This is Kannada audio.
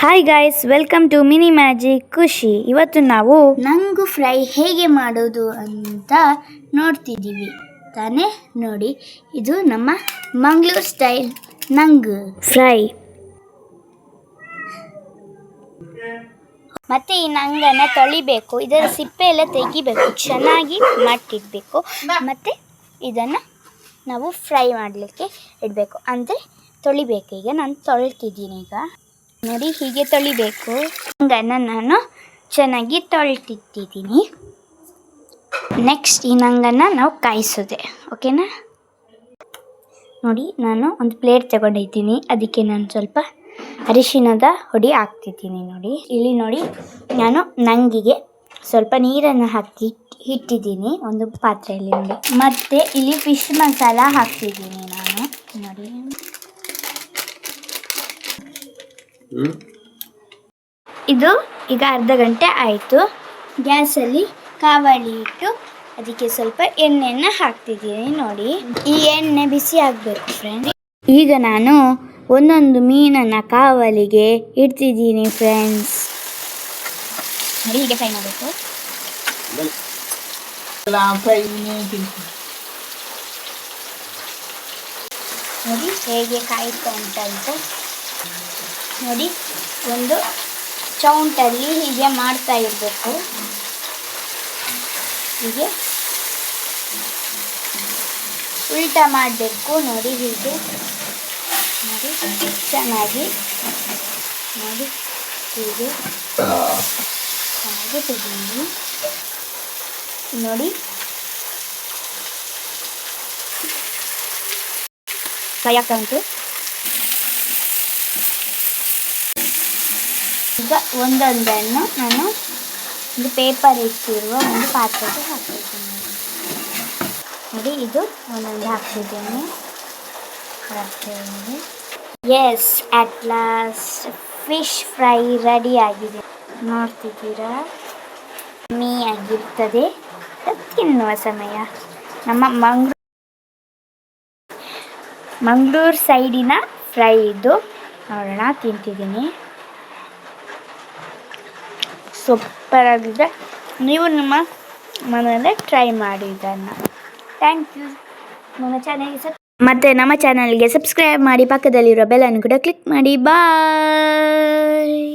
Hi guys, welcome to mini magic Khushi. ಇವತ್ತು ನಾವು ನಂಗು ಫ್ರೈ ಹೇಗೆ ಮಾಡೋದು ಅಂತ ನೋಡ್ತಿದ್ದೀವಿ ತಾನೇ. ನೋಡಿ, ಇದು ನಮ್ಮ ಮಂಗಳೂರು ಸ್ಟೈಲ್ ನಂಗು ಫ್ರೈ. ಮತ್ತು ಈ ನಂಗನ್ನು ತೊಳಿಬೇಕು, ಇದರ ಸಿಪ್ಪೆ ಎಲ್ಲ ತೆಗಿಬೇಕು, ಚೆನ್ನಾಗಿ ಮಟ್ಟಿಡಬೇಕು. ಮತ್ತು ಇದನ್ನು ನಾವು ಫ್ರೈ ಮಾಡಲಿಕ್ಕೆ ಇಡಬೇಕು, ಅಂದರೆ ತೊಳಿಬೇಕು. ಈಗ ನಾನು ತೊಳ್ತಿದ್ದೀನಿ. ಈಗ ನೋಡಿ, ಹೀಗೆ ತೊಳಿಬೇಕು. ನಂಗನ್ನು ನಾನು ಚೆನ್ನಾಗಿ ತೊಳ್ತಿದ್ದೀನಿ. ನೆಕ್ಸ್ಟ್ ಈ ನಂಗನ್ನು ನಾವು ಕಾಯಿಸೋದೆ, ಓಕೆನಾ. ನೋಡಿ, ನಾನು ಒಂದು ಪ್ಲೇಟ್ ತಗೊಂಡಿದ್ದೀನಿ, ಅದಕ್ಕೆ ನಾನು ಸ್ವಲ್ಪ ಅರಿಶಿಣದ ಹುಡಿ ಹಾಕ್ತಿದ್ದೀನಿ. ನೋಡಿ, ಇಲ್ಲಿ ನೋಡಿ, ನಾನು ನಂಗಿಗೆ ಸ್ವಲ್ಪ ನೀರನ್ನು ಹಾಕಿ ಇಟ್ಟಿದ್ದೀನಿ ಒಂದು ಪಾತ್ರೆಯಲ್ಲಿ. ನೋಡಿ, ಮತ್ತು ಇಲ್ಲಿ ಫಿಶ್ ಮಸಾಲ ಹಾಕ್ತಿದ್ದೀನಿ ನಾನು. ನೋಡಿ, ಇದು ಈಗ ಅರ್ಧ ಗಂಟೆ ಆಯಿತು. ಗ್ಯಾಸಲ್ಲಿ ಕಾವಲಿ ಇಟ್ಟು ಅದಕ್ಕೆ ಸ್ವಲ್ಪ ಎಣ್ಣೆಯನ್ನು ಹಾಕ್ತಿದ್ದೀನಿ. ನೋಡಿ, ಈ ಎಣ್ಣೆ ಬಿಸಿ ಆಗಬೇಕು ಫ್ರೆಂಡ್. ಈಗ ನಾನು ಒಂದೊಂದು ಮೀನನ್ನು ಕಾವಲಿಗೆ ಇಡ್ತಿದ್ದೀನಿ ಫ್ರೆಂಡ್ಸ್. ನೋಡಿ, ಹೀಗೆ ಫ್ರೈ ಮಾಡಬೇಕು. ನೋಡಿ ಹೇಗೆ ಕಾಯ್ತಾ ಉಂಟಂತೆ. ನೋಡಿ, ಒಂದು ಚೌಂಟಲ್ಲಿ ಹೀಗೆ ಮಾಡ್ತಾ ಇರಬೇಕು. ಹೀಗೆ ಉಲ್ಟಾ ಮಾಡಬೇಕು. ನೋಡಿ, ಹೀಗೆ ನೋಡಿ, ಚೆನ್ನಾಗಿ ನೋಡಿ, ಹೀಗೆ ಚೆನ್ನಾಗಿ ತೆಗೀರಿ. ನೋಡಿ, ಫ್ರೈ ಆಗ್ತಾ ಉಂಟು. ಈಗ ಒಂದೊಂದನ್ನು ನಾನು ಒಂದು ಪೇಪರ್ ಇಟ್ಟಿರುವ ಒಂದು ಪಾತ್ರೆಗೆ ಹಾಕ್ತಿದ್ದೀನಿ. ನೋಡಿ, ಇದು ಒಂದೊಂದು ಹಾಕ್ತಿದ್ದೇನೆ. Yes, at last fish fry ready ಆಗಿದೆ. ನೋಡ್ತಿದ್ದೀರಾ, ಆಗಿರ್ತದೆ. ತಿನ್ನುವ ಸಮಯ. ನಮ್ಮ ಮಂಗಳೂರು ಸೈಡಿನ ಫ್ರೈ ಇದು. ನೋಡೋಣ, ತಿಂತಿದ್ದೀನಿ. ಸೂಪರ್ ಆಗಿದೆ. ನೀವು ನಿಮ್ಮ ಮನೆಯಲ್ಲೇ ಟ್ರೈ ಮಾಡಿ ಇದನ್ನು. Thank you. ನಮ್ಮ ಚಾನಲ್ಗೆ ಸಬ್ಸ್ಕ್ರೈಬ್ ಮಾಡಿ, ಪಕ್ಕದಲ್ಲಿರೋ ಬೆಲ್ ಅನ್ನು ಕೂಡ ಕ್ಲಿಕ್ ಮಾಡಿ. ಬಾಯ್.